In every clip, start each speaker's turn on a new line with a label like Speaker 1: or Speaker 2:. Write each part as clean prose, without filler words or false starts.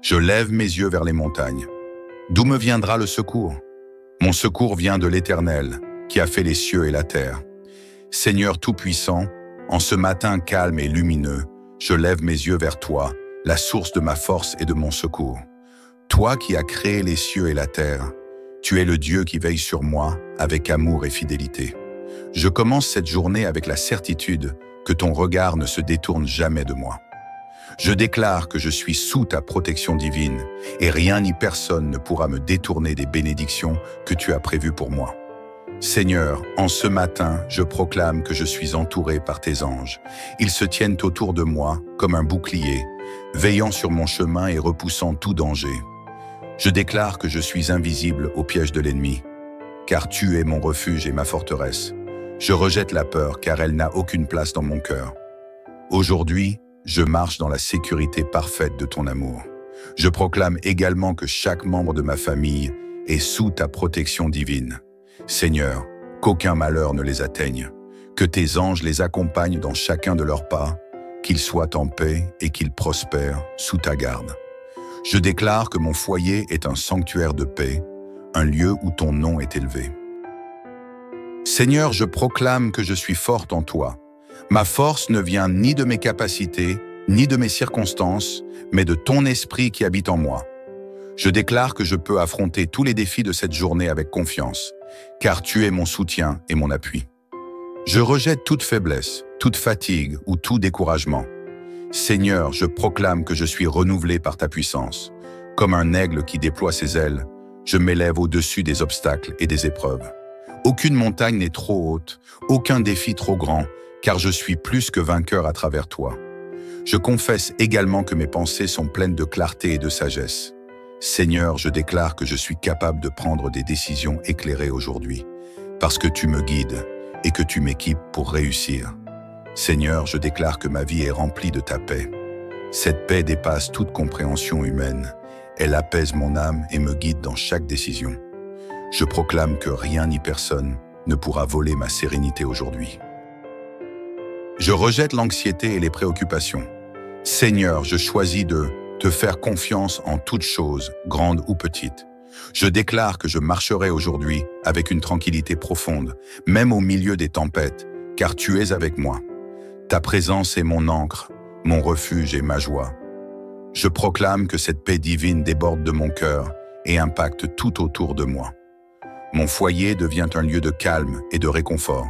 Speaker 1: Je lève mes yeux vers les montagnes. D'où me viendra le secours? Mon secours vient de l'Éternel, qui a fait les cieux et la terre. Seigneur Tout-Puissant, en ce matin calme et lumineux, je lève mes yeux vers toi, la source de ma force et de mon secours. Toi qui as créé les cieux et la terre, tu es le Dieu qui veille sur moi avec amour et fidélité. Je commence cette journée avec la certitude que ton regard ne se détourne jamais de moi. Je déclare que je suis sous ta protection divine et rien ni personne ne pourra me détourner des bénédictions que tu as prévues pour moi. Seigneur, en ce matin, je proclame que je suis entouré par tes anges. Ils se tiennent autour de moi comme un bouclier, veillant sur mon chemin et repoussant tout danger. Je déclare que je suis invisible au piège de l'ennemi, car tu es mon refuge et ma forteresse. Je rejette la peur, car elle n'a aucune place dans mon cœur. Aujourd'hui, je marche dans la sécurité parfaite de ton amour. Je proclame également que chaque membre de ma famille est sous ta protection divine. Seigneur, qu'aucun malheur ne les atteigne, que tes anges les accompagnent dans chacun de leurs pas, qu'ils soient en paix et qu'ils prospèrent sous ta garde. Je déclare que mon foyer est un sanctuaire de paix, un lieu où ton nom est élevé. Seigneur, je proclame que je suis forte en toi. Ma force ne vient ni de mes capacités, ni de mes circonstances, mais de ton esprit qui habite en moi. Je déclare que je peux affronter tous les défis de cette journée avec confiance, car tu es mon soutien et mon appui. Je rejette toute faiblesse, toute fatigue ou tout découragement. Seigneur, je proclame que je suis renouvelé par ta puissance. Comme un aigle qui déploie ses ailes, je m'élève au-dessus des obstacles et des épreuves. Aucune montagne n'est trop haute, aucun défi trop grand, car je suis plus que vainqueur à travers toi. Je confesse également que mes pensées sont pleines de clarté et de sagesse. Seigneur, je déclare que je suis capable de prendre des décisions éclairées aujourd'hui, parce que tu me guides et que tu m'équipes pour réussir. Seigneur, je déclare que ma vie est remplie de ta paix. Cette paix dépasse toute compréhension humaine. Elle apaise mon âme et me guide dans chaque décision. Je proclame que rien ni personne ne pourra voler ma sérénité aujourd'hui. Je rejette l'anxiété et les préoccupations. Seigneur, je choisis de te faire confiance en toutes choses, grandes ou petites. Je déclare que je marcherai aujourd'hui avec une tranquillité profonde, même au milieu des tempêtes, car tu es avec moi. Ta présence est mon ancre, mon refuge et ma joie. Je proclame que cette paix divine déborde de mon cœur et impacte tout autour de moi. Mon foyer devient un lieu de calme et de réconfort.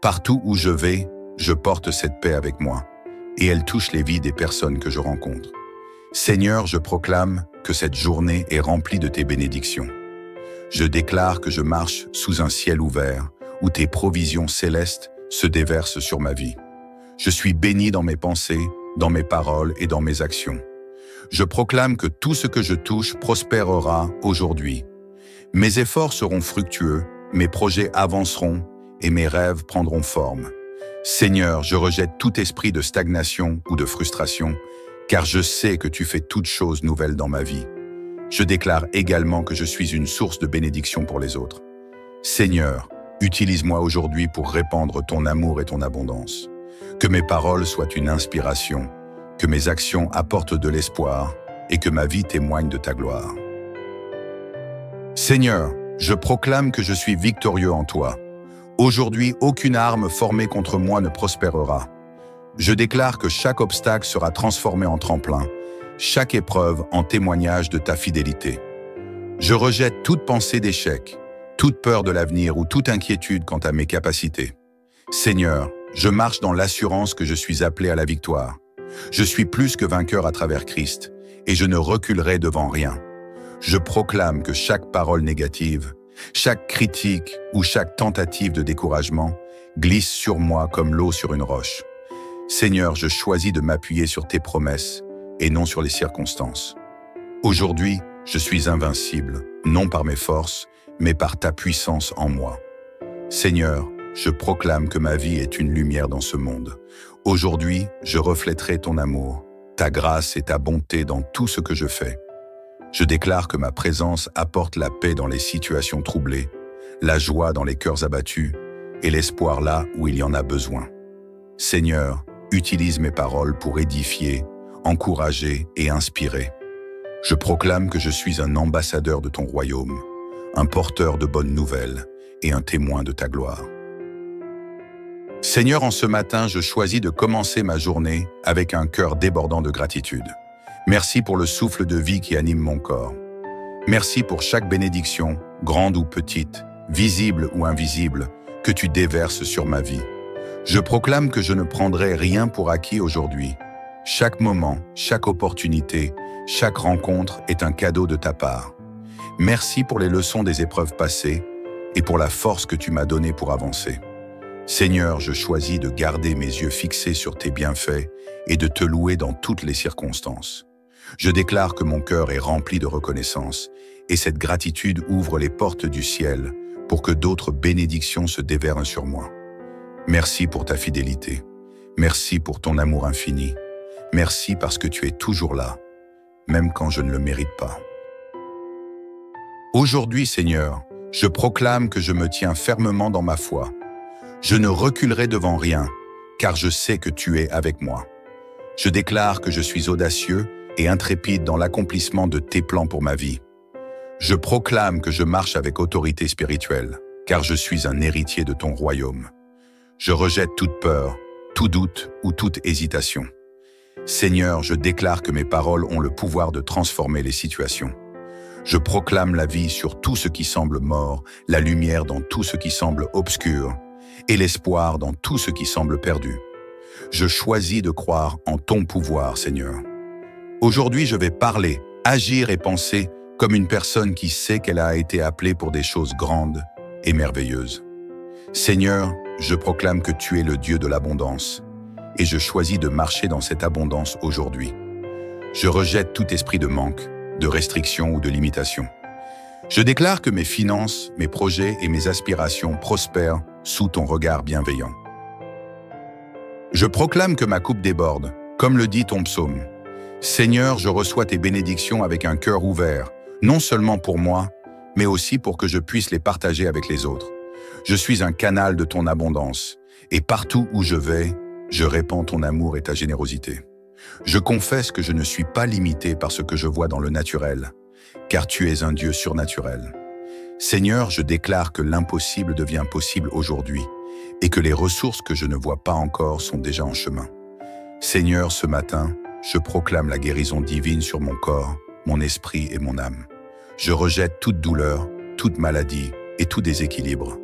Speaker 1: Partout où je vais, je porte cette paix avec moi, et elle touche les vies des personnes que je rencontre. Seigneur, je proclame que cette journée est remplie de tes bénédictions. Je déclare que je marche sous un ciel ouvert, où tes provisions célestes se déversent sur ma vie. Je suis béni dans mes pensées, dans mes paroles et dans mes actions. Je proclame que tout ce que je touche prospérera aujourd'hui. Mes efforts seront fructueux, mes projets avanceront et mes rêves prendront forme. Seigneur, je rejette tout esprit de stagnation ou de frustration, car je sais que tu fais toutes choses nouvelles dans ma vie. Je déclare également que je suis une source de bénédiction pour les autres. Seigneur, utilise-moi aujourd'hui pour répandre ton amour et ton abondance. Que mes paroles soient une inspiration, que mes actions apportent de l'espoir et que ma vie témoigne de ta gloire. Seigneur, je proclame que je suis victorieux en toi. Aujourd'hui, aucune arme formée contre moi ne prospérera. Je déclare que chaque obstacle sera transformé en tremplin, chaque épreuve en témoignage de ta fidélité. Je rejette toute pensée d'échec, toute peur de l'avenir ou toute inquiétude quant à mes capacités. Seigneur, je marche dans l'assurance que je suis appelé à la victoire. Je suis plus que vainqueur à travers Christ, et je ne reculerai devant rien. Je proclame que chaque parole négative, chaque critique ou chaque tentative de découragement glisse sur moi comme l'eau sur une roche. Seigneur, je choisis de m'appuyer sur tes promesses et non sur les circonstances. Aujourd'hui, je suis invincible, non par mes forces, mais par ta puissance en moi. Seigneur, je proclame que ma vie est une lumière dans ce monde. Aujourd'hui, je reflèterai ton amour, ta grâce et ta bonté dans tout ce que je fais. Je déclare que ma présence apporte la paix dans les situations troublées, la joie dans les cœurs abattus et l'espoir là où il y en a besoin. Seigneur, utilise mes paroles pour édifier, encourager et inspirer. Je proclame que je suis un ambassadeur de ton royaume, un porteur de bonnes nouvelles et un témoin de ta gloire. Seigneur, en ce matin, je choisis de commencer ma journée avec un cœur débordant de gratitude. Merci pour le souffle de vie qui anime mon corps. Merci pour chaque bénédiction, grande ou petite, visible ou invisible, que tu déverses sur ma vie. Je proclame que je ne prendrai rien pour acquis aujourd'hui. Chaque moment, chaque opportunité, chaque rencontre est un cadeau de ta part. Merci pour les leçons des épreuves passées et pour la force que tu m'as donnée pour avancer. Seigneur, je choisis de garder mes yeux fixés sur tes bienfaits et de te louer dans toutes les circonstances. Je déclare que mon cœur est rempli de reconnaissance et cette gratitude ouvre les portes du ciel pour que d'autres bénédictions se déversent sur moi. Merci pour ta fidélité. Merci pour ton amour infini. Merci parce que tu es toujours là, même quand je ne le mérite pas. Aujourd'hui, Seigneur, je proclame que je me tiens fermement dans ma foi. Je ne reculerai devant rien, car je sais que tu es avec moi. Je déclare que je suis audacieux et intrépide dans l'accomplissement de tes plans pour ma vie. Je proclame que je marche avec autorité spirituelle, car je suis un héritier de ton royaume. Je rejette toute peur, tout doute ou toute hésitation. Seigneur, je déclare que mes paroles ont le pouvoir de transformer les situations. Je proclame la vie sur tout ce qui semble mort, la lumière dans tout ce qui semble obscur, et l'espoir dans tout ce qui semble perdu. Je choisis de croire en ton pouvoir, Seigneur. Aujourd'hui, je vais parler, agir et penser comme une personne qui sait qu'elle a été appelée pour des choses grandes et merveilleuses. Seigneur, je proclame que tu es le Dieu de l'abondance, et je choisis de marcher dans cette abondance aujourd'hui. Je rejette tout esprit de manque, de restriction ou de limitation. Je déclare que mes finances, mes projets et mes aspirations prospèrent sous ton regard bienveillant. Je proclame que ma coupe déborde, comme le dit ton psaume. Seigneur, je reçois tes bénédictions avec un cœur ouvert, non seulement pour moi, mais aussi pour que je puisse les partager avec les autres. Je suis un canal de ton abondance, et partout où je vais, je répands ton amour et ta générosité. Je confesse que je ne suis pas limité par ce que je vois dans le naturel, car tu es un Dieu surnaturel. Seigneur, je déclare que l'impossible devient possible aujourd'hui et que les ressources que je ne vois pas encore sont déjà en chemin. Seigneur, ce matin, je proclame la guérison divine sur mon corps, mon esprit et mon âme. Je rejette toute douleur, toute maladie et tout déséquilibre.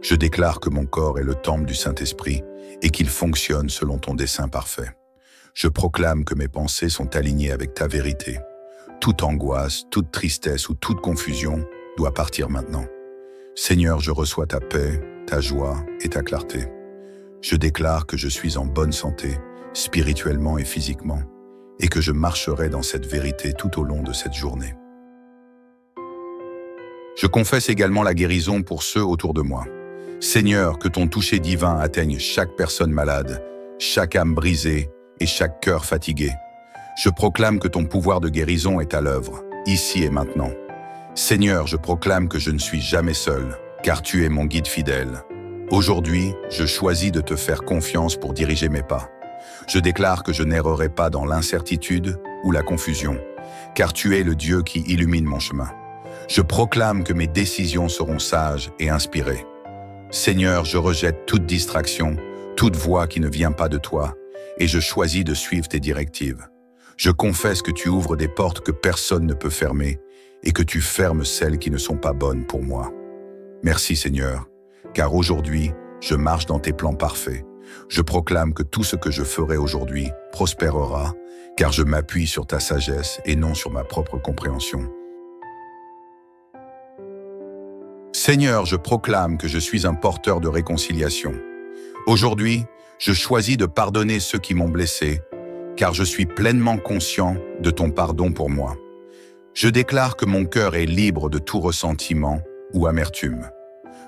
Speaker 1: Je déclare que mon corps est le temple du Saint-Esprit et qu'il fonctionne selon ton dessein parfait. Je proclame que mes pensées sont alignées avec ta vérité. Toute angoisse, toute tristesse ou toute confusion doit partir maintenant. Seigneur, je reçois ta paix, ta joie et ta clarté. Je déclare que je suis en bonne santé, spirituellement et physiquement, et que je marcherai dans cette vérité tout au long de cette journée. Je confesse également la guérison pour ceux autour de moi. Seigneur, que ton toucher divin atteigne chaque personne malade, chaque âme brisée et chaque cœur fatigué. Je proclame que ton pouvoir de guérison est à l'œuvre, ici et maintenant. Seigneur, je proclame que je ne suis jamais seul, car tu es mon guide fidèle. Aujourd'hui, je choisis de te faire confiance pour diriger mes pas. Je déclare que je n'errerai pas dans l'incertitude ou la confusion, car tu es le Dieu qui illumine mon chemin. Je proclame que mes décisions seront sages et inspirées. Seigneur, je rejette toute distraction, toute voix qui ne vient pas de toi, et je choisis de suivre tes directives. Je confesse que tu ouvres des portes que personne ne peut fermer et que tu fermes celles qui ne sont pas bonnes pour moi. Merci Seigneur, car aujourd'hui, je marche dans tes plans parfaits. Je proclame que tout ce que je ferai aujourd'hui prospérera, car je m'appuie sur ta sagesse et non sur ma propre compréhension. Seigneur, je proclame que je suis un porteur de réconciliation. Aujourd'hui, je choisis de pardonner ceux qui m'ont blessé, car je suis pleinement conscient de ton pardon pour moi. Je déclare que mon cœur est libre de tout ressentiment ou amertume.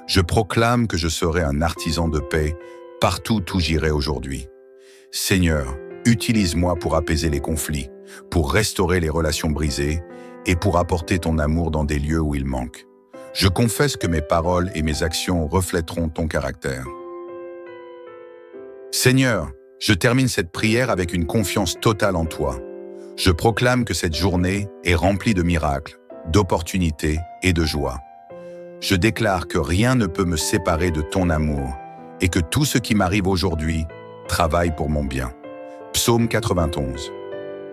Speaker 1: Je proclame que je serai un artisan de paix partout où j'irai aujourd'hui. Seigneur, utilise-moi pour apaiser les conflits, pour restaurer les relations brisées et pour apporter ton amour dans des lieux où il manque. Je confesse que mes paroles et mes actions reflèteront ton caractère. Seigneur, je termine cette prière avec une confiance totale en toi. Je proclame que cette journée est remplie de miracles, d'opportunités et de joie. Je déclare que rien ne peut me séparer de ton amour et que tout ce qui m'arrive aujourd'hui travaille pour mon bien. Psaume 91.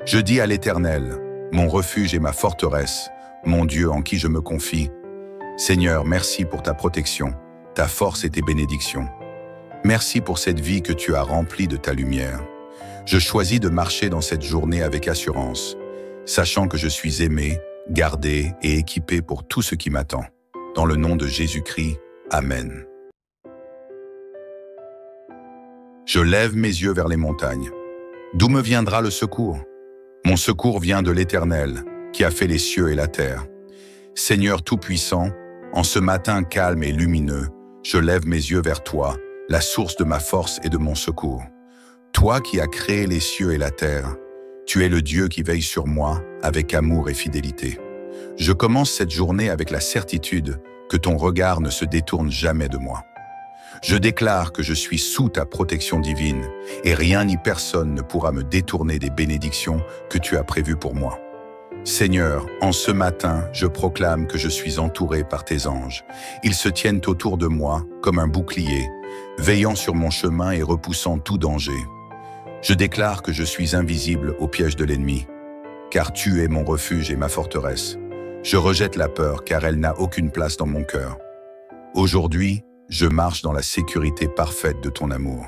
Speaker 1: Je dis à l'Éternel, mon refuge et ma forteresse, mon Dieu en qui je me confie. Seigneur, merci pour ta protection, ta force et tes bénédictions. Merci pour cette vie que tu as remplie de ta lumière. Je choisis de marcher dans cette journée avec assurance, sachant que je suis aimé, gardé et équipé pour tout ce qui m'attend. Dans le nom de Jésus-Christ, Amen. Je lève mes yeux vers les montagnes. D'où me viendra le secours? Mon secours vient de l'Éternel, qui a fait les cieux et la terre. Seigneur Tout-Puissant, en ce matin calme et lumineux, je lève mes yeux vers toi, la source de ma force et de mon secours. Toi qui as créé les cieux et la terre, tu es le Dieu qui veille sur moi avec amour et fidélité. Je commence cette journée avec la certitude que ton regard ne se détourne jamais de moi. Je déclare que je suis sous ta protection divine et rien ni personne ne pourra me détourner des bénédictions que tu as prévues pour moi. Seigneur, en ce matin, je proclame que je suis entouré par tes anges. Ils se tiennent autour de moi comme un bouclier, veillant sur mon chemin et repoussant tout danger. Je déclare que je suis invisible au piège de l'ennemi, car tu es mon refuge et ma forteresse. Je rejette la peur, car elle n'a aucune place dans mon cœur. Aujourd'hui, je marche dans la sécurité parfaite de ton amour.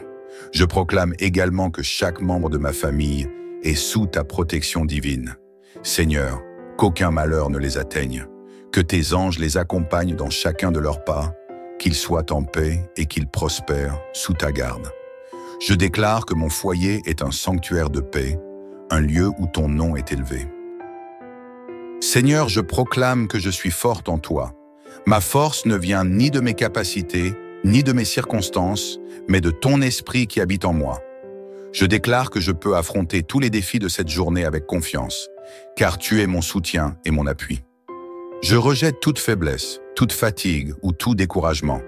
Speaker 1: Je proclame également que chaque membre de ma famille est sous ta protection divine. Seigneur, qu'aucun malheur ne les atteigne, que tes anges les accompagnent dans chacun de leurs pas, qu'ils soient en paix et qu'ils prospèrent sous ta garde. Je déclare que mon foyer est un sanctuaire de paix, un lieu où ton nom est élevé. Seigneur, je proclame que je suis forte en toi. Ma force ne vient ni de mes capacités, ni de mes circonstances, mais de ton esprit qui habite en moi. Je déclare que je peux affronter tous les défis de cette journée avec confiance, car tu es mon soutien et mon appui. Je rejette toute faiblesse, toute fatigue ou tout découragement.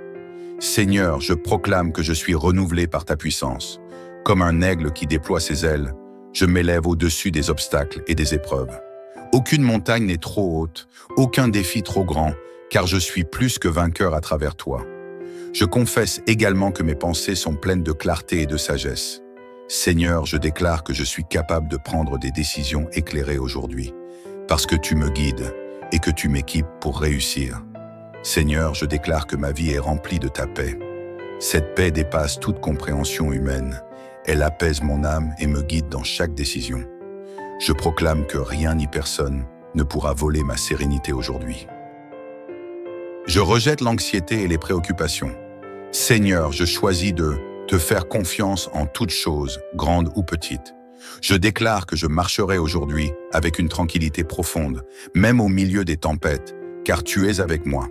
Speaker 1: Seigneur, je proclame que je suis renouvelé par ta puissance. Comme un aigle qui déploie ses ailes, je m'élève au-dessus des obstacles et des épreuves. Aucune montagne n'est trop haute, aucun défi trop grand, car je suis plus que vainqueur à travers toi. Je confesse également que mes pensées sont pleines de clarté et de sagesse. Seigneur, je déclare que je suis capable de prendre des décisions éclairées aujourd'hui, parce que tu me guides et que tu m'équipes pour réussir. Seigneur, je déclare que ma vie est remplie de ta paix. Cette paix dépasse toute compréhension humaine. Elle apaise mon âme et me guide dans chaque décision. Je proclame que rien ni personne ne pourra voler ma sérénité aujourd'hui. Je rejette l'anxiété et les préoccupations. Seigneur, je choisis de te faire confiance en toutes choses, grandes ou petites. Je déclare que je marcherai aujourd'hui avec une tranquillité profonde, même au milieu des tempêtes, car tu es avec moi.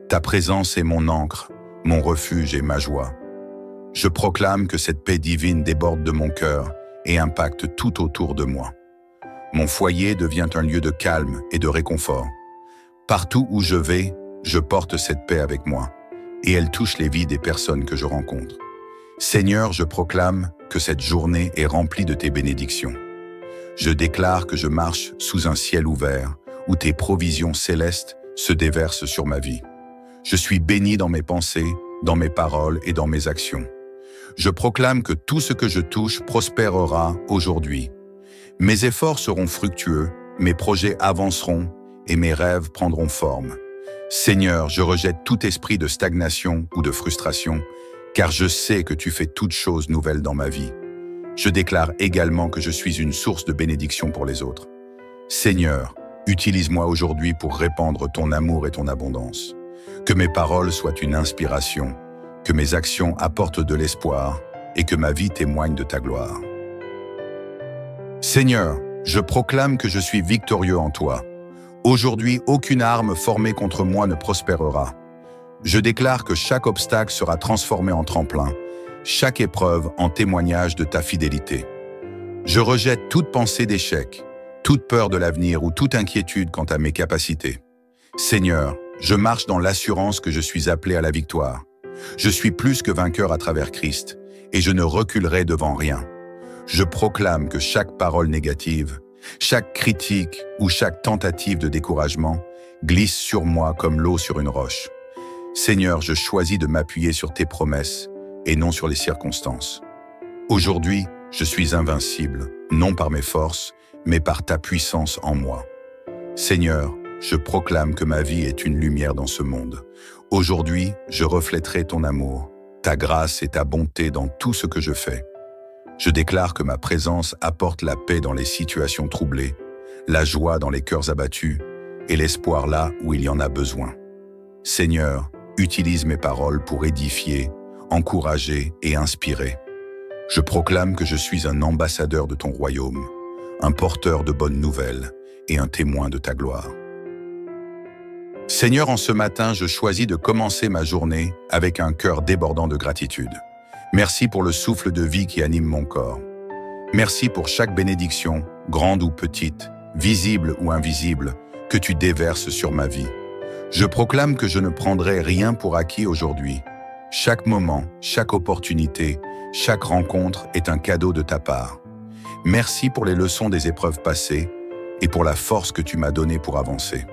Speaker 1: Ta présence est mon ancre, mon refuge et ma joie. Je proclame que cette paix divine déborde de mon cœur et impacte tout autour de moi. Mon foyer devient un lieu de calme et de réconfort. Partout où je vais, je porte cette paix avec moi, et elle touche les vies des personnes que je rencontre. Seigneur, je proclame que cette journée est remplie de tes bénédictions. Je déclare que je marche sous un ciel ouvert, où tes provisions célestes se déversent sur ma vie. Je suis béni dans mes pensées, dans mes paroles et dans mes actions. Je proclame que tout ce que je touche prospérera aujourd'hui. Mes efforts seront fructueux, mes projets avanceront et mes rêves prendront forme. Seigneur, je rejette tout esprit de stagnation ou de frustration, car je sais que tu fais toutes choses nouvelles dans ma vie. Je déclare également que je suis une source de bénédiction pour les autres. Seigneur, utilise-moi aujourd'hui pour répandre ton amour et ton abondance. Que mes paroles soient une inspiration, que mes actions apportent de l'espoir et que ma vie témoigne de ta gloire. Seigneur, je proclame que je suis victorieux en toi. Aujourd'hui, aucune arme formée contre moi ne prospérera. Je déclare que chaque obstacle sera transformé en tremplin, chaque épreuve en témoignage de ta fidélité. Je rejette toute pensée d'échec, toute peur de l'avenir ou toute inquiétude quant à mes capacités. Seigneur, je marche dans l'assurance que je suis appelé à la victoire. Je suis plus que vainqueur à travers Christ, et je ne reculerai devant rien. Je proclame que chaque parole négative, Chaque critique ou chaque tentative de découragement glisse sur moi comme l'eau sur une roche. Seigneur, je choisis de m'appuyer sur tes promesses et non sur les circonstances. Aujourd'hui, je suis invincible, non par mes forces, mais par ta puissance en moi. Seigneur, je proclame que ma vie est une lumière dans ce monde. Aujourd'hui, je reflèterai ton amour, ta grâce et ta bonté dans tout ce que je fais. Je déclare que ma présence apporte la paix dans les situations troublées, la joie dans les cœurs abattus et l'espoir là où il y en a besoin. Seigneur, utilise mes paroles pour édifier, encourager et inspirer. Je proclame que je suis un ambassadeur de ton royaume, un porteur de bonnes nouvelles et un témoin de ta gloire. Seigneur, en ce matin, je choisis de commencer ma journée avec un cœur débordant de gratitude. Merci pour le souffle de vie qui anime mon corps. Merci pour chaque bénédiction, grande ou petite, visible ou invisible, que tu déverses sur ma vie. Je proclame que je ne prendrai rien pour acquis aujourd'hui. Chaque moment, chaque opportunité, chaque rencontre est un cadeau de ta part. Merci pour les leçons des épreuves passées et pour la force que tu m'as donnée pour avancer.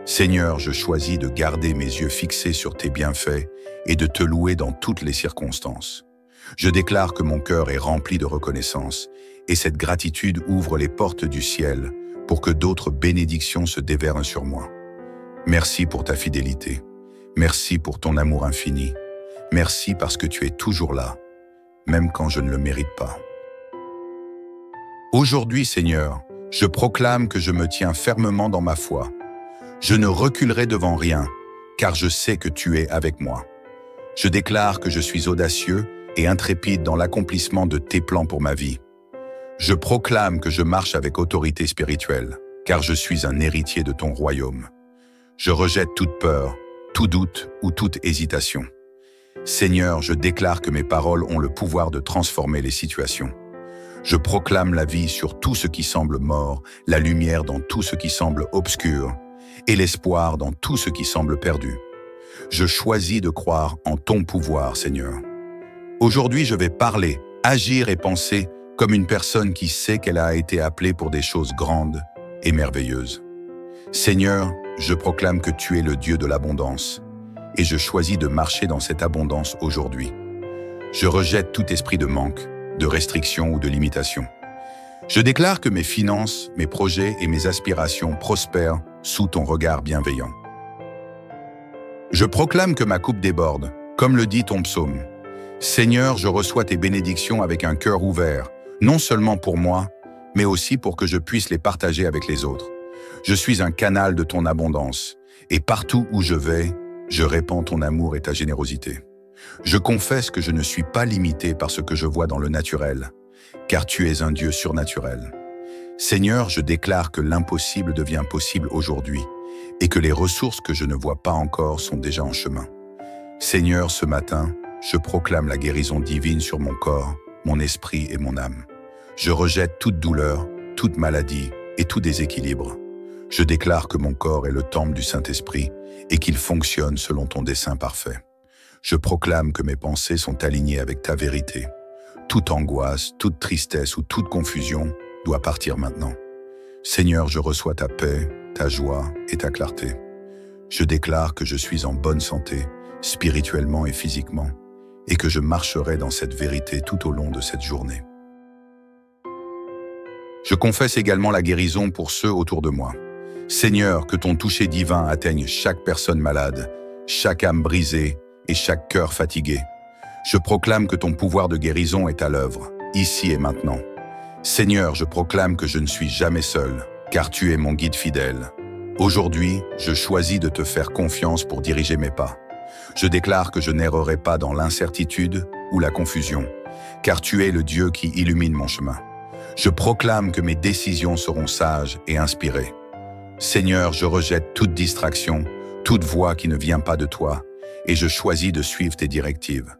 Speaker 1: Seigneur, je choisis de garder mes yeux fixés sur tes bienfaits et de te louer dans toutes les circonstances. Je déclare que mon cœur est rempli de reconnaissance et cette gratitude ouvre les portes du ciel pour que d'autres bénédictions se déversent sur moi. Merci pour ta fidélité. Merci pour ton amour infini. Merci parce que tu es toujours là, même quand je ne le mérite pas. Aujourd'hui, Seigneur, je proclame que je me tiens fermement dans ma foi. Je ne reculerai devant rien, car je sais que tu es avec moi. Je déclare que je suis audacieux et intrépide dans l'accomplissement de tes plans pour ma vie. Je proclame que je marche avec autorité spirituelle, car je suis un héritier de ton royaume. Je rejette toute peur, tout doute ou toute hésitation. Seigneur, je déclare que mes paroles ont le pouvoir de transformer les situations. Je proclame la vie sur tout ce qui semble mort, la lumière dans tout ce qui semble obscur, et l'espoir dans tout ce qui semble perdu. Je choisis de croire en ton pouvoir, Seigneur. Aujourd'hui, je vais parler, agir et penser comme une personne qui sait qu'elle a été appelée pour des choses grandes et merveilleuses. Seigneur, je proclame que tu es le Dieu de l'abondance, et je choisis de marcher dans cette abondance aujourd'hui. Je rejette tout esprit de manque, de restriction ou de limitation. Je déclare que mes finances, mes projets et mes aspirations prospèrent sous ton regard bienveillant. Je proclame que ma coupe déborde, comme le dit ton psaume. Seigneur, je reçois tes bénédictions avec un cœur ouvert, non seulement pour moi, mais aussi pour que je puisse les partager avec les autres. Je suis un canal de ton abondance, et partout où je vais, je répands ton amour et ta générosité. Je confesse que je ne suis pas limité par ce que je vois dans le naturel, car tu es un Dieu surnaturel. Seigneur, je déclare que l'impossible devient possible aujourd'hui et que les ressources que je ne vois pas encore sont déjà en chemin. Seigneur, ce matin, je proclame la guérison divine sur mon corps, mon esprit et mon âme. Je rejette toute douleur, toute maladie et tout déséquilibre. Je déclare que mon corps est le temple du Saint-Esprit et qu'il fonctionne selon ton dessein parfait. Je proclame que mes pensées sont alignées avec ta vérité. Toute angoisse, toute tristesse ou toute confusion doit partir maintenant. Seigneur, je reçois ta paix, ta joie et ta clarté. Je déclare que je suis en bonne santé, spirituellement et physiquement, et que je marcherai dans cette vérité tout au long de cette journée. Je confesse également la guérison pour ceux autour de moi. Seigneur, que ton toucher divin atteigne chaque personne malade, chaque âme brisée et chaque cœur fatigué. Je proclame que ton pouvoir de guérison est à l'œuvre, ici et maintenant. Seigneur, je proclame que je ne suis jamais seul, car tu es mon guide fidèle. Aujourd'hui, je choisis de te faire confiance pour diriger mes pas. Je déclare que je n'errerai pas dans l'incertitude ou la confusion, car tu es le Dieu qui illumine mon chemin. Je proclame que mes décisions seront sages et inspirées. Seigneur, je rejette toute distraction, toute voix qui ne vient pas de toi, et je choisis de suivre tes directives.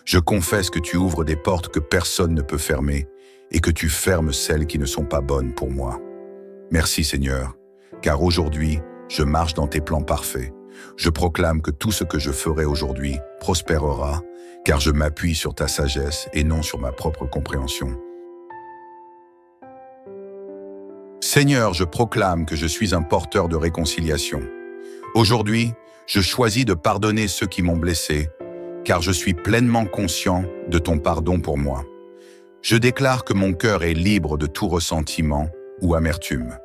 Speaker 1: Je confesse que tu ouvres des portes que personne ne peut fermer et que tu fermes celles qui ne sont pas bonnes pour moi. Merci Seigneur, car aujourd'hui, je marche dans tes plans parfaits. Je proclame que tout ce que je ferai aujourd'hui prospérera, car je m'appuie sur ta sagesse et non sur ma propre compréhension. Seigneur, je proclame que je suis un porteur de réconciliation. Aujourd'hui, je choisis de pardonner ceux qui m'ont blessé, car je suis pleinement conscient de ton pardon pour moi. Je déclare que mon cœur est libre de tout ressentiment ou amertume.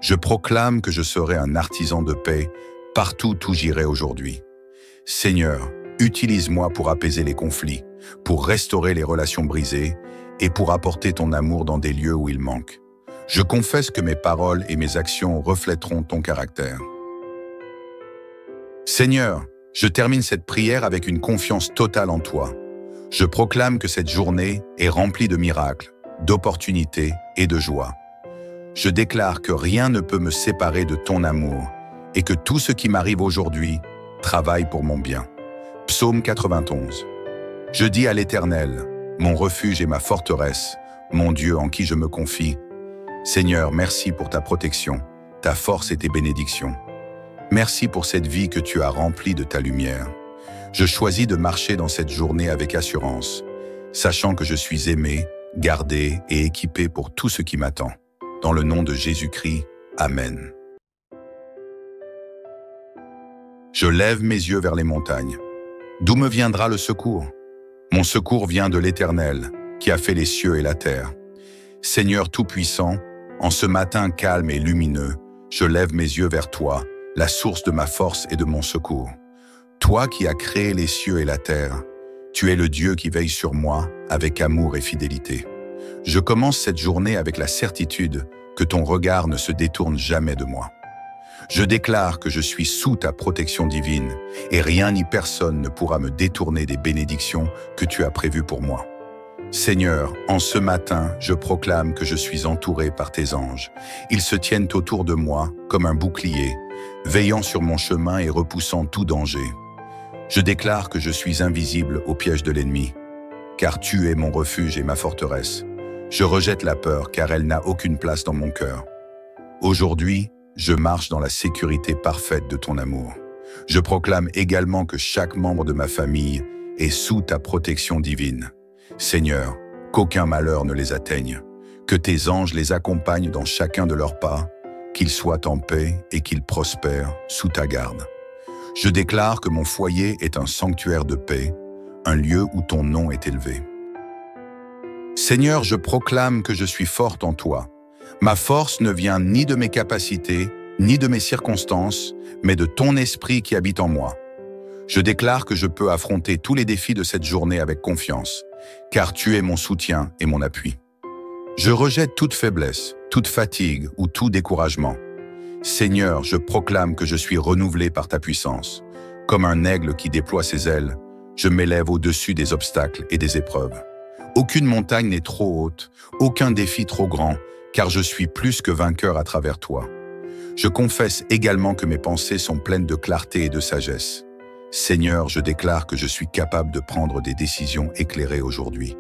Speaker 1: Je proclame que je serai un artisan de paix partout où j'irai aujourd'hui. Seigneur, utilise-moi pour apaiser les conflits, pour restaurer les relations brisées et pour apporter ton amour dans des lieux où il manque. Je confesse que mes paroles et mes actions reflèteront ton caractère. Seigneur, je termine cette prière avec une confiance totale en toi. Je proclame que cette journée est remplie de miracles, d'opportunités et de joie. Je déclare que rien ne peut me séparer de ton amour et que tout ce qui m'arrive aujourd'hui travaille pour mon bien. Psaume 91. Je dis à l'Éternel, mon refuge et ma forteresse, mon Dieu en qui je me confie. Seigneur, merci pour ta protection, ta force et tes bénédictions. Merci pour cette vie que tu as remplie de ta lumière. Je choisis de marcher dans cette journée avec assurance, sachant que je suis aimé, gardé et équipé pour tout ce qui m'attend. Dans le nom de Jésus-Christ, Amen. Je lève mes yeux vers les montagnes. D'où me viendra le secours? Mon secours vient de l'Éternel, qui a fait les cieux et la terre. Seigneur Tout-Puissant, en ce matin calme et lumineux, je lève mes yeux vers toi, la source de ma force et de mon secours. Toi qui as créé les cieux et la terre, tu es le Dieu qui veille sur moi avec amour et fidélité. Je commence cette journée avec la certitude que ton regard ne se détourne jamais de moi. Je déclare que je suis sous ta protection divine et rien ni personne ne pourra me détourner des bénédictions que tu as prévues pour moi. Seigneur, en ce matin, je proclame que je suis entouré par tes anges. Ils se tiennent autour de moi comme un bouclier, veillant sur mon chemin et repoussant tout danger. Je déclare que je suis invisible au piège de l'ennemi, car tu es mon refuge et ma forteresse. Je rejette la peur, car elle n'a aucune place dans mon cœur. Aujourd'hui, je marche dans la sécurité parfaite de ton amour. Je proclame également que chaque membre de ma famille est sous ta protection divine. Seigneur, qu'aucun malheur ne les atteigne, que tes anges les accompagnent dans chacun de leurs pas, qu'ils soient en paix et qu'ils prospèrent sous ta garde. Je déclare que mon foyer est un sanctuaire de paix, un lieu où ton nom est élevé. Seigneur, je proclame que je suis forte en toi. Ma force ne vient ni de mes capacités, ni de mes circonstances, mais de ton esprit qui habite en moi. Je déclare que je peux affronter tous les défis de cette journée avec confiance, car tu es mon soutien et mon appui. Je rejette toute faiblesse, toute fatigue ou tout découragement. Seigneur, je proclame que je suis renouvelé par ta puissance. Comme un aigle qui déploie ses ailes, je m'élève au-dessus des obstacles et des épreuves. Aucune montagne n'est trop haute, aucun défi trop grand, car je suis plus que vainqueur à travers toi. Je confesse également que mes pensées sont pleines de clarté et de sagesse. Seigneur, je déclare que je suis capable de prendre des décisions éclairées aujourd'hui,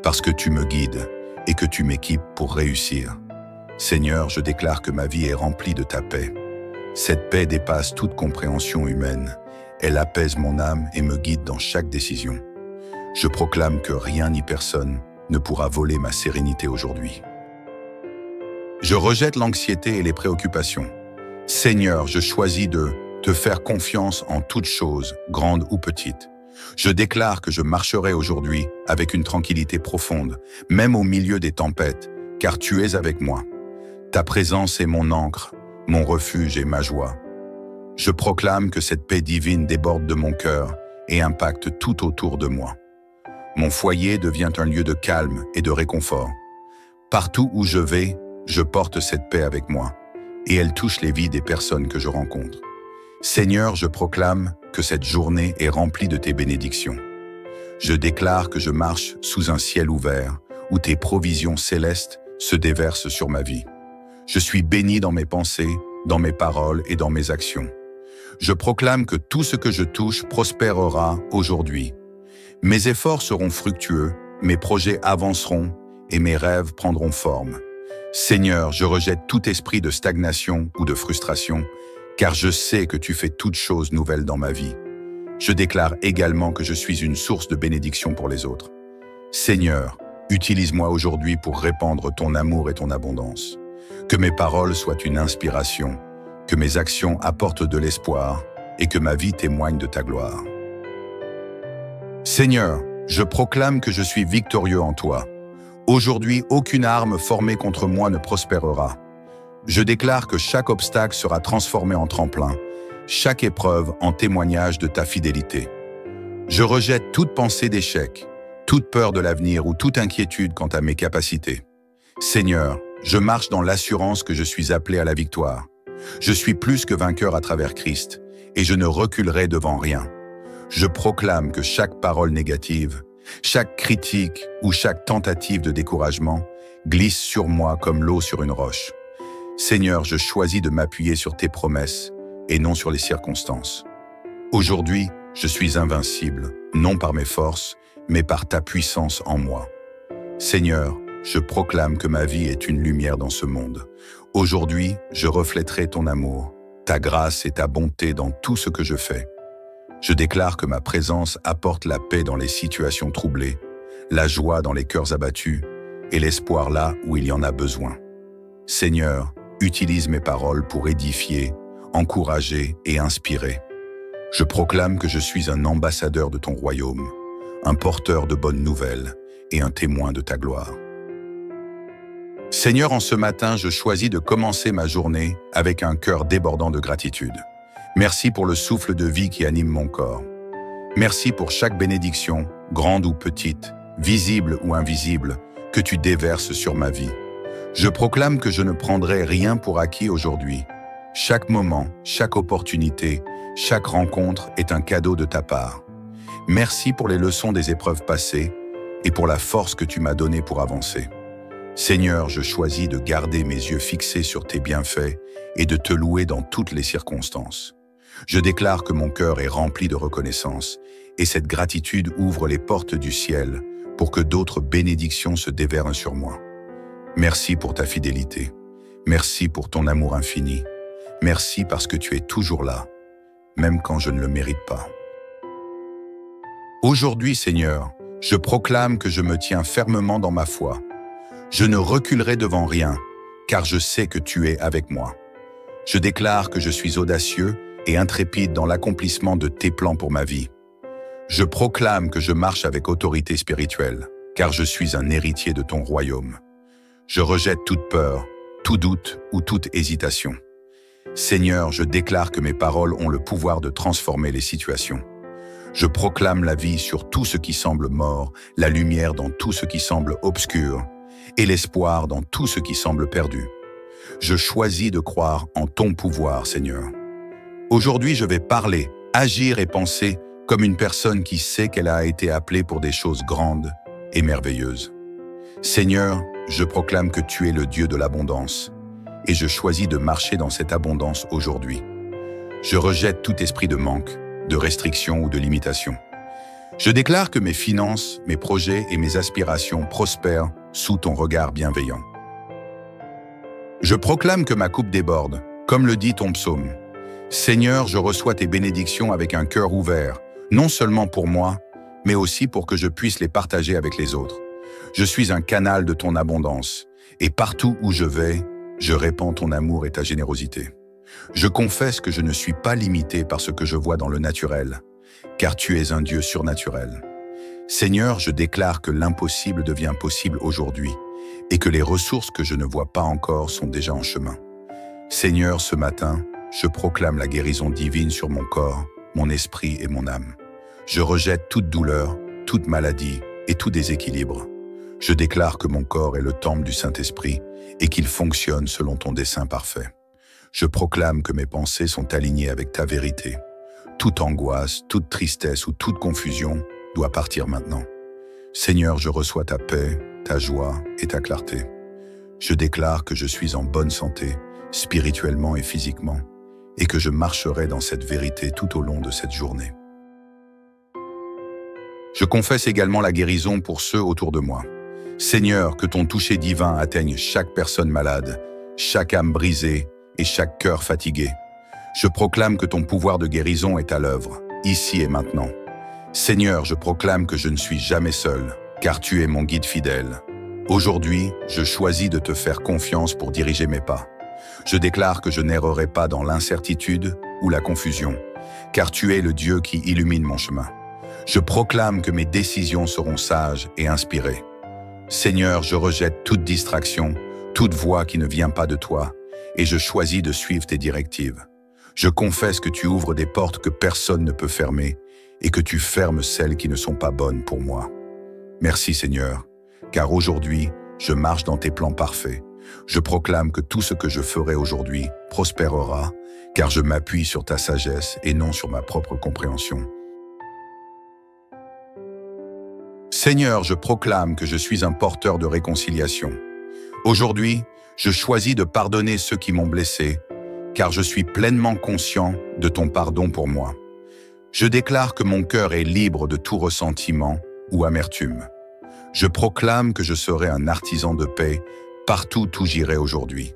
Speaker 1: parce que tu me guides et que tu m'équipes pour réussir. Seigneur, je déclare que ma vie est remplie de ta paix. Cette paix dépasse toute compréhension humaine. Elle apaise mon âme et me guide dans chaque décision. Je proclame que rien ni personne ne pourra voler ma sérénité aujourd'hui. Je rejette l'anxiété et les préoccupations. Seigneur, je choisis de te faire confiance en toutes choses, grandes ou petites. Je déclare que je marcherai aujourd'hui avec une tranquillité profonde, même au milieu des tempêtes, car tu es avec moi. Ta présence est mon ancre, mon refuge et ma joie. Je proclame que cette paix divine déborde de mon cœur et impacte tout autour de moi. Mon foyer devient un lieu de calme et de réconfort. Partout où je vais, je porte cette paix avec moi, et elle touche les vies des personnes que je rencontre. Seigneur, je proclame que cette journée est remplie de tes bénédictions. Je déclare que je marche sous un ciel ouvert, où tes provisions célestes se déversent sur ma vie. Je suis béni dans mes pensées, dans mes paroles et dans mes actions. Je proclame que tout ce que je touche prospérera aujourd'hui. Mes efforts seront fructueux, mes projets avanceront et mes rêves prendront forme. Seigneur, je rejette tout esprit de stagnation ou de frustration, car je sais que tu fais toutes choses nouvelles dans ma vie. Je déclare également que je suis une source de bénédiction pour les autres. Seigneur, utilise-moi aujourd'hui pour répandre ton amour et ton abondance. Que mes paroles soient une inspiration, que mes actions apportent de l'espoir et que ma vie témoigne de ta gloire. Seigneur, je proclame que je suis victorieux en toi. Aujourd'hui, aucune arme formée contre moi ne prospérera. Je déclare que chaque obstacle sera transformé en tremplin, chaque épreuve en témoignage de ta fidélité. Je rejette toute pensée d'échec, toute peur de l'avenir ou toute inquiétude quant à mes capacités. Seigneur, je marche dans l'assurance que je suis appelé à la victoire. Je suis plus que vainqueur à travers Christ, et je ne reculerai devant rien. Je proclame que chaque parole négative, chaque critique ou chaque tentative de découragement glisse sur moi comme l'eau sur une roche. Seigneur, je choisis de m'appuyer sur tes promesses et non sur les circonstances. Aujourd'hui, je suis invincible, non par mes forces, mais par ta puissance en moi. Seigneur, je proclame que ma vie est une lumière dans ce monde. Aujourd'hui, je reflèterai ton amour, ta grâce et ta bonté dans tout ce que je fais. Je déclare que ma présence apporte la paix dans les situations troublées, la joie dans les cœurs abattus et l'espoir là où il y en a besoin. Seigneur, utilise mes paroles pour édifier, encourager et inspirer. Je proclame que je suis un ambassadeur de ton royaume, un porteur de bonnes nouvelles et un témoin de ta gloire. Seigneur, en ce matin, je choisis de commencer ma journée avec un cœur débordant de gratitude. Merci pour le souffle de vie qui anime mon corps. Merci pour chaque bénédiction, grande ou petite, visible ou invisible, que tu déverses sur ma vie. Je proclame que je ne prendrai rien pour acquis aujourd'hui. Chaque moment, chaque opportunité, chaque rencontre est un cadeau de ta part. Merci pour les leçons des épreuves passées et pour la force que tu m'as donnée pour avancer. Seigneur, je choisis de garder mes yeux fixés sur tes bienfaits et de te louer dans toutes les circonstances. Je déclare que mon cœur est rempli de reconnaissance et cette gratitude ouvre les portes du ciel pour que d'autres bénédictions se déversent sur moi. Merci pour ta fidélité. Merci pour ton amour infini. Merci parce que tu es toujours là, même quand je ne le mérite pas. Aujourd'hui, Seigneur, je proclame que je me tiens fermement dans ma foi. Je ne reculerai devant rien, car je sais que tu es avec moi. Je déclare que je suis audacieux et intrépide dans l'accomplissement de tes plans pour ma vie. Je proclame que je marche avec autorité spirituelle, car je suis un héritier de ton royaume. Je rejette toute peur, tout doute ou toute hésitation. Seigneur, je déclare que mes paroles ont le pouvoir de transformer les situations. Je proclame la vie sur tout ce qui semble mort, la lumière dans tout ce qui semble obscur, et l'espoir dans tout ce qui semble perdu. Je choisis de croire en ton pouvoir, Seigneur. Aujourd'hui, je vais parler, agir et penser comme une personne qui sait qu'elle a été appelée pour des choses grandes et merveilleuses. Seigneur, je proclame que tu es le Dieu de l'abondance, et je choisis de marcher dans cette abondance aujourd'hui. Je rejette tout esprit de manque, de restriction ou de limitation. Je déclare que mes finances, mes projets et mes aspirations prospèrent sous ton regard bienveillant. Je proclame que ma coupe déborde, comme le dit ton psaume. Seigneur, je reçois tes bénédictions avec un cœur ouvert, non seulement pour moi, mais aussi pour que je puisse les partager avec les autres. Je suis un canal de ton abondance, et partout où je vais, je répands ton amour et ta générosité. Je confesse que je ne suis pas limité par ce que je vois dans le naturel, car tu es un Dieu surnaturel. Seigneur, je déclare que l'impossible devient possible aujourd'hui, et que les ressources que je ne vois pas encore sont déjà en chemin. Seigneur, ce matin, je proclame la guérison divine sur mon corps, mon esprit et mon âme. Je rejette toute douleur, toute maladie et tout déséquilibre. Je déclare que mon corps est le temple du Saint-Esprit et qu'il fonctionne selon ton dessein parfait. Je proclame que mes pensées sont alignées avec ta vérité. Toute angoisse, toute tristesse ou toute confusion doit partir maintenant. Seigneur, je reçois ta paix, ta joie et ta clarté. Je déclare que je suis en bonne santé, spirituellement et physiquement, et que je marcherai dans cette vérité tout au long de cette journée. Je confesse également la guérison pour ceux autour de moi. Seigneur, que ton toucher divin atteigne chaque personne malade, chaque âme brisée et chaque cœur fatigué. Je proclame que ton pouvoir de guérison est à l'œuvre, ici et maintenant. Seigneur, je proclame que je ne suis jamais seul, car tu es mon guide fidèle. Aujourd'hui, je choisis de te faire confiance pour diriger mes pas. Je déclare que je n'errerai pas dans l'incertitude ou la confusion, car tu es le Dieu qui illumine mon chemin. Je proclame que mes décisions seront sages et inspirées. Seigneur, je rejette toute distraction, toute voix qui ne vient pas de toi, et je choisis de suivre tes directives. Je confesse que tu ouvres des portes que personne ne peut fermer, et que tu fermes celles qui ne sont pas bonnes pour moi. Merci Seigneur, car aujourd'hui, je marche dans tes plans parfaits. Je proclame que tout ce que je ferai aujourd'hui prospérera, car je m'appuie sur ta sagesse et non sur ma propre compréhension. Seigneur, je proclame que je suis un porteur de réconciliation. Aujourd'hui, je choisis de pardonner ceux qui m'ont blessé, car je suis pleinement conscient de ton pardon pour moi. Je déclare que mon cœur est libre de tout ressentiment ou amertume. Je proclame que je serai un artisan de paix partout où j'irai aujourd'hui.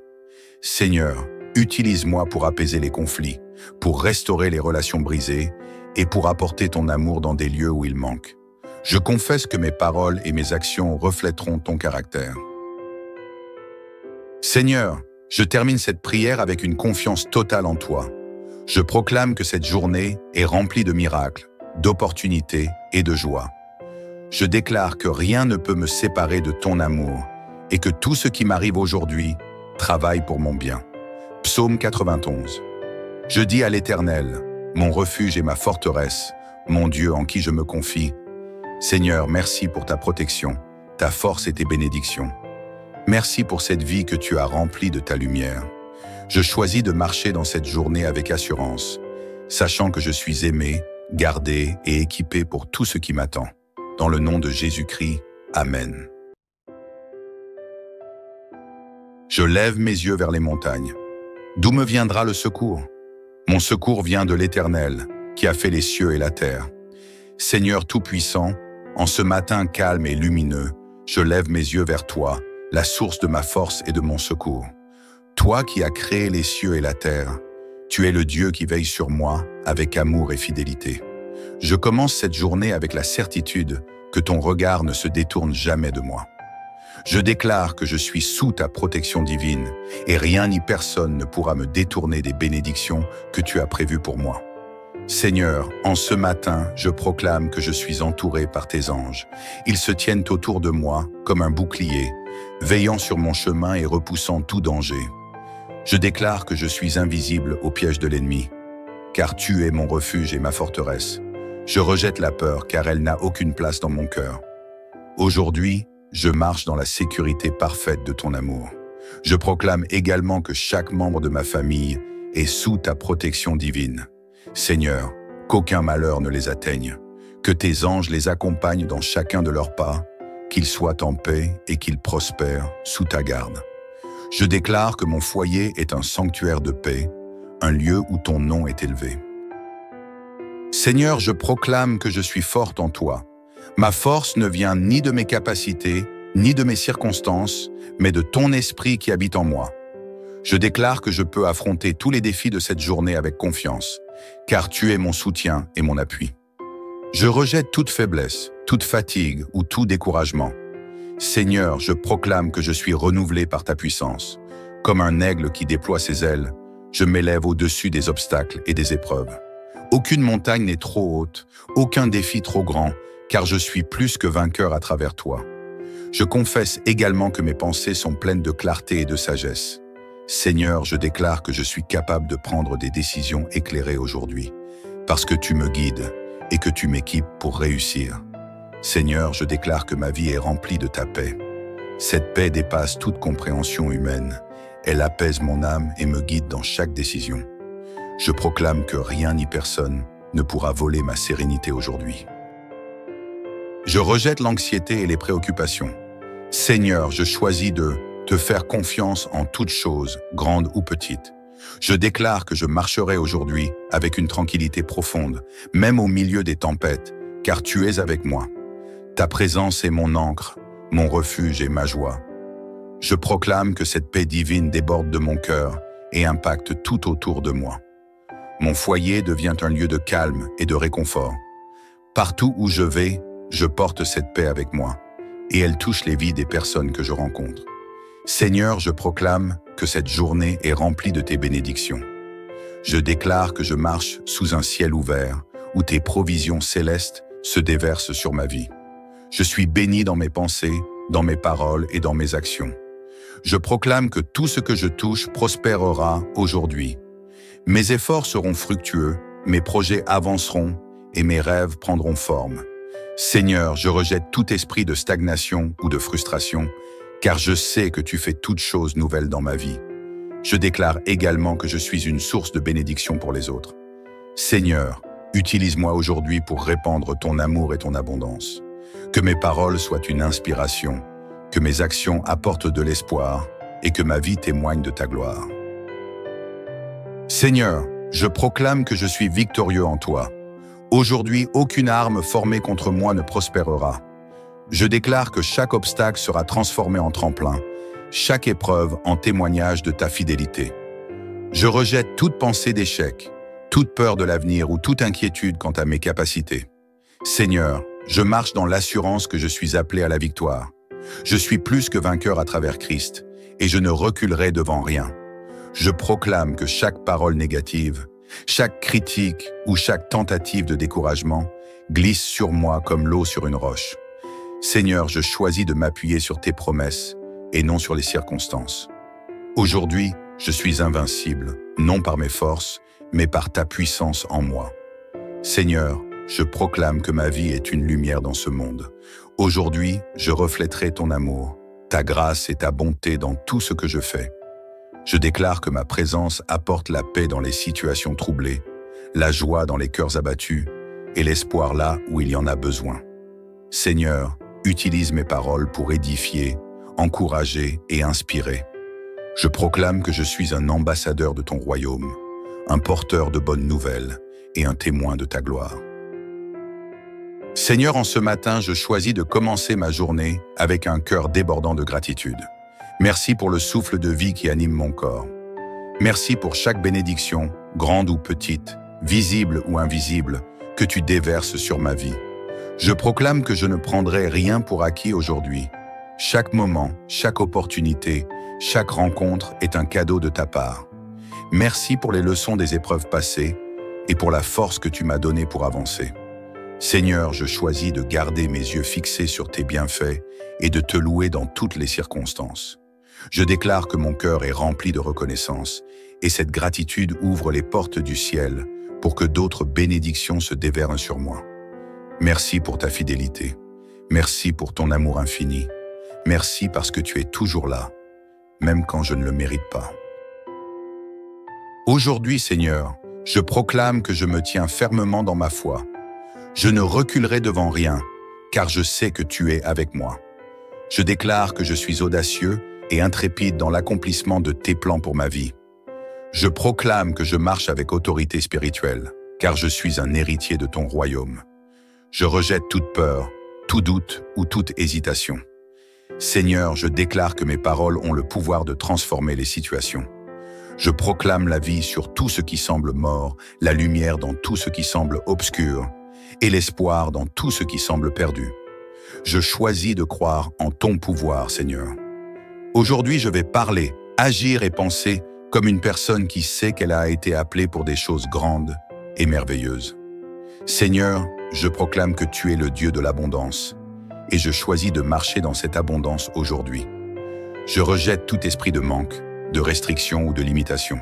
Speaker 1: Seigneur, utilise-moi pour apaiser les conflits, pour restaurer les relations brisées et pour apporter ton amour dans des lieux où il manque. Je confesse que mes paroles et mes actions reflèteront ton caractère. Seigneur, je termine cette prière avec une confiance totale en toi. Je proclame que cette journée est remplie de miracles, d'opportunités et de joie. Je déclare que rien ne peut me séparer de ton amour et que tout ce qui m'arrive aujourd'hui travaille pour mon bien. Psaume 91. Je dis à l'Éternel, mon refuge et ma forteresse, mon Dieu en qui je me confie, Seigneur, merci pour ta protection, ta force et tes bénédictions. Merci pour cette vie que tu as remplie de ta lumière. Je choisis de marcher dans cette journée avec assurance, sachant que je suis aimé, gardé et équipé pour tout ce qui m'attend. Dans le nom de Jésus-Christ, Amen. Je lève mes yeux vers les montagnes. D'où me viendra le secours? Mon secours vient de l'Éternel, qui a fait les cieux et la terre. Seigneur Tout-Puissant, en ce matin calme et lumineux, je lève mes yeux vers toi, la source de ma force et de mon secours. Toi qui as créé les cieux et la terre, tu es le Dieu qui veille sur moi avec amour et fidélité. Je commence cette journée avec la certitude que ton regard ne se détourne jamais de moi. Je déclare que je suis sous ta protection divine et rien ni personne ne pourra me détourner des bénédictions que tu as prévues pour moi. Seigneur, en ce matin, je proclame que je suis entouré par tes anges. Ils se tiennent autour de moi comme un bouclier, veillant sur mon chemin et repoussant tout danger. Je déclare que je suis invisible au piège de l'ennemi, car tu es mon refuge et ma forteresse. Je rejette la peur, car elle n'a aucune place dans mon cœur. Aujourd'hui, je marche dans la sécurité parfaite de ton amour. Je proclame également que chaque membre de ma famille est sous ta protection divine. Seigneur, qu'aucun malheur ne les atteigne, que tes anges les accompagnent dans chacun de leurs pas, qu'ils soient en paix et qu'ils prospèrent sous ta garde. Je déclare que mon foyer est un sanctuaire de paix, un lieu où ton nom est élevé. Seigneur, je proclame que je suis forte en toi. Ma force ne vient ni de mes capacités, ni de mes circonstances, mais de ton esprit qui habite en moi. Je déclare que je peux affronter tous les défis de cette journée avec confiance, car tu es mon soutien et mon appui. Je rejette toute faiblesse, toute fatigue ou tout découragement. Seigneur, je proclame que je suis renouvelé par ta puissance. Comme un aigle qui déploie ses ailes, je m'élève au-dessus des obstacles et des épreuves. Aucune montagne n'est trop haute, aucun défi trop grand, car je suis plus que vainqueur à travers toi. Je confesse également que mes pensées sont pleines de clarté et de sagesse. Seigneur, je déclare que je suis capable de prendre des décisions éclairées aujourd'hui, parce que tu me guides et que tu m'équipes pour réussir. Seigneur, je déclare que ma vie est remplie de ta paix. Cette paix dépasse toute compréhension humaine. Elle apaise mon âme et me guide dans chaque décision. Je proclame que rien ni personne ne pourra voler ma sérénité aujourd'hui. Je rejette l'anxiété et les préoccupations. Seigneur, je choisis de te faire confiance en toutes choses, grandes ou petites. Je déclare que je marcherai aujourd'hui avec une tranquillité profonde, même au milieu des tempêtes, car tu es avec moi. Ta présence est mon ancre, mon refuge et ma joie. Je proclame que cette paix divine déborde de mon cœur et impacte tout autour de moi. Mon foyer devient un lieu de calme et de réconfort. Partout où je vais, je porte cette paix avec moi, et elle touche les vies des personnes que je rencontre. Seigneur, je proclame que cette journée est remplie de tes bénédictions. Je déclare que je marche sous un ciel ouvert où tes provisions célestes se déversent sur ma vie. Je suis béni dans mes pensées, dans mes paroles et dans mes actions. Je proclame que tout ce que je touche prospérera aujourd'hui. Mes efforts seront fructueux, mes projets avanceront et mes rêves prendront forme. Seigneur, je rejette tout esprit de stagnation ou de frustration, car je sais que tu fais toutes choses nouvelles dans ma vie. Je déclare également que je suis une source de bénédiction pour les autres. Seigneur, utilise-moi aujourd'hui pour répandre ton amour et ton abondance. Que mes paroles soient une inspiration, que mes actions apportent de l'espoir et que ma vie témoigne de ta gloire. Seigneur, je proclame que je suis victorieux en toi. Aujourd'hui, aucune arme formée contre moi ne prospérera. Je déclare que chaque obstacle sera transformé en tremplin, chaque épreuve en témoignage de ta fidélité. Je rejette toute pensée d'échec, toute peur de l'avenir ou toute inquiétude quant à mes capacités. Seigneur, je marche dans l'assurance que je suis appelé à la victoire. Je suis plus que vainqueur à travers Christ, et je ne reculerai devant rien. Je proclame que chaque parole négative, chaque critique ou chaque tentative de découragement glisse sur moi comme l'eau sur une roche. Seigneur, je choisis de m'appuyer sur tes promesses et non sur les circonstances. Aujourd'hui, je suis invincible, non par mes forces, mais par ta puissance en moi. Seigneur, je proclame que ma vie est une lumière dans ce monde. Aujourd'hui, je reflèterai ton amour, ta grâce et ta bonté dans tout ce que je fais. Je déclare que ma présence apporte la paix dans les situations troublées, la joie dans les cœurs abattus et l'espoir là où il y en a besoin. Seigneur, utilise mes paroles pour édifier, encourager et inspirer. Je proclame que je suis un ambassadeur de ton royaume, un porteur de bonnes nouvelles et un témoin de ta gloire. Seigneur, en ce matin, je choisis de commencer ma journée avec un cœur débordant de gratitude. Merci pour le souffle de vie qui anime mon corps. Merci pour chaque bénédiction, grande ou petite, visible ou invisible, que tu déverses sur ma vie. Je proclame que je ne prendrai rien pour acquis aujourd'hui. Chaque moment, chaque opportunité, chaque rencontre est un cadeau de ta part. Merci pour les leçons des épreuves passées et pour la force que tu m'as donnée pour avancer. Seigneur, je choisis de garder mes yeux fixés sur tes bienfaits et de te louer dans toutes les circonstances. Je déclare que mon cœur est rempli de reconnaissance et cette gratitude ouvre les portes du ciel pour que d'autres bénédictions se déversent sur moi. Merci pour ta fidélité. Merci pour ton amour infini. Merci parce que tu es toujours là, même quand je ne le mérite pas. Aujourd'hui, Seigneur, je proclame que je me tiens fermement dans ma foi. Je ne reculerai devant rien, car je sais que tu es avec moi. Je déclare que je suis audacieux et intrépide dans l'accomplissement de tes plans pour ma vie. Je proclame que je marche avec autorité spirituelle, car je suis un héritier de ton royaume. Je rejette toute peur, tout doute ou toute hésitation. Seigneur, je déclare que mes paroles ont le pouvoir de transformer les situations. Je proclame la vie sur tout ce qui semble mort, la lumière dans tout ce qui semble obscur, et l'espoir dans tout ce qui semble perdu. Je choisis de croire en ton pouvoir, Seigneur. Aujourd'hui, je vais parler, agir et penser comme une personne qui sait qu'elle a été appelée pour des choses grandes et merveilleuses. Seigneur, je proclame que tu es le Dieu de l'abondance, et je choisis de marcher dans cette abondance aujourd'hui. Je rejette tout esprit de manque, de restriction ou de limitation.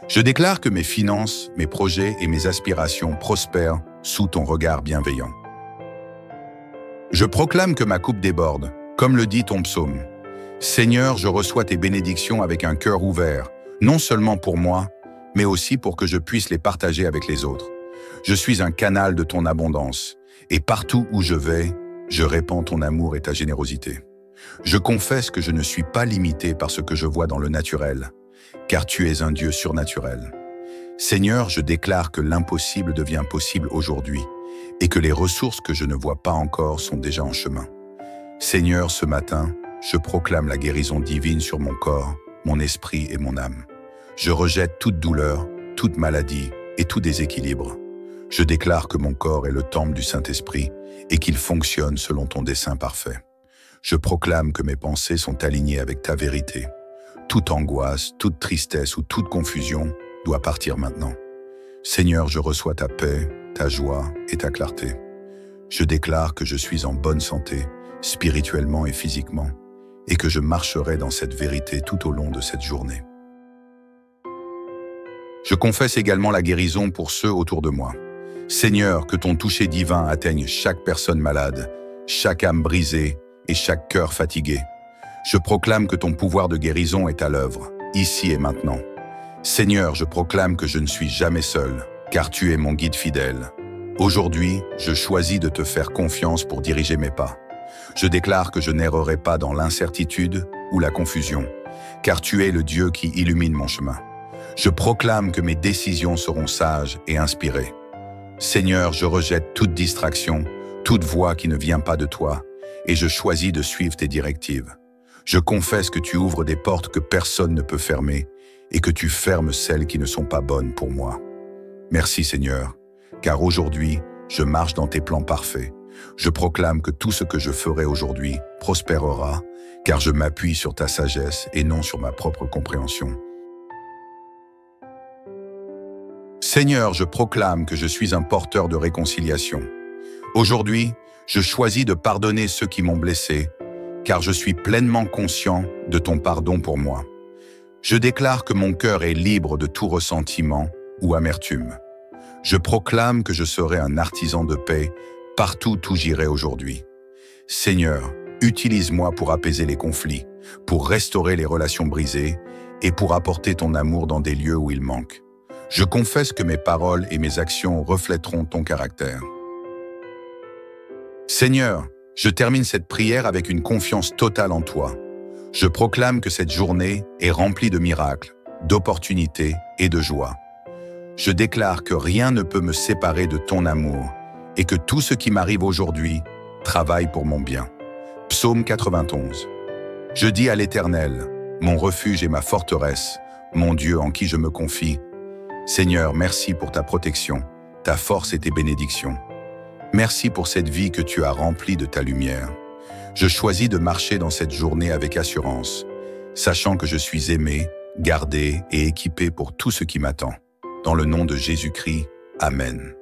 Speaker 1: Je déclare que mes finances, mes projets et mes aspirations prospèrent sous ton regard bienveillant. Je proclame que ma coupe déborde, comme le dit ton psaume. Seigneur, je reçois tes bénédictions avec un cœur ouvert, non seulement pour moi, mais aussi pour que je puisse les partager avec les autres. Je suis un canal de ton abondance, et partout où je vais, je répands ton amour et ta générosité. Je confesse que je ne suis pas limité par ce que je vois dans le naturel, car tu es un Dieu surnaturel. Seigneur, je déclare que l'impossible devient possible aujourd'hui, et que les ressources que je ne vois pas encore sont déjà en chemin. Seigneur, ce matin, je proclame la guérison divine sur mon corps, mon esprit et mon âme. Je rejette toute douleur, toute maladie et tout déséquilibre. Je déclare que mon corps est le temple du Saint-Esprit et qu'il fonctionne selon ton dessein parfait. Je proclame que mes pensées sont alignées avec ta vérité. Toute angoisse, toute tristesse ou toute confusion doit partir maintenant. Seigneur, je reçois ta paix, ta joie et ta clarté. Je déclare que je suis en bonne santé, spirituellement et physiquement, et que je marcherai dans cette vérité tout au long de cette journée. Je confesse également la guérison pour ceux autour de moi. Seigneur, que ton toucher divin atteigne chaque personne malade, chaque âme brisée et chaque cœur fatigué. Je proclame que ton pouvoir de guérison est à l'œuvre, ici et maintenant. Seigneur, je proclame que je ne suis jamais seul, car tu es mon guide fidèle. Aujourd'hui, je choisis de te faire confiance pour diriger mes pas. Je déclare que je n'errerai pas dans l'incertitude ou la confusion, car tu es le Dieu qui illumine mon chemin. Je proclame que mes décisions seront sages et inspirées. Seigneur, je rejette toute distraction, toute voix qui ne vient pas de toi, et je choisis de suivre tes directives. Je confesse que tu ouvres des portes que personne ne peut fermer, et que tu fermes celles qui ne sont pas bonnes pour moi. Merci Seigneur, car aujourd'hui, je marche dans tes plans parfaits. Je proclame que tout ce que je ferai aujourd'hui prospérera, car je m'appuie sur ta sagesse et non sur ma propre compréhension. Seigneur, je proclame que je suis un porteur de réconciliation. Aujourd'hui, je choisis de pardonner ceux qui m'ont blessé, car je suis pleinement conscient de ton pardon pour moi. Je déclare que mon cœur est libre de tout ressentiment ou amertume. Je proclame que je serai un artisan de paix partout où j'irai aujourd'hui. Seigneur, utilise-moi pour apaiser les conflits, pour restaurer les relations brisées et pour apporter ton amour dans des lieux où il manque. Je confesse que mes paroles et mes actions reflèteront ton caractère. Seigneur, je termine cette prière avec une confiance totale en toi. Je proclame que cette journée est remplie de miracles, d'opportunités et de joie. Je déclare que rien ne peut me séparer de ton amour et que tout ce qui m'arrive aujourd'hui travaille pour mon bien. Psaume 91. Je dis à l'Éternel, mon refuge et ma forteresse, mon Dieu en qui je me confie, Seigneur, merci pour ta protection, ta force et tes bénédictions. Merci pour cette vie que tu as remplie de ta lumière. Je choisis de marcher dans cette journée avec assurance, sachant que je suis aimé, gardé et équipé pour tout ce qui m'attend. Dans le nom de Jésus-Christ, Amen.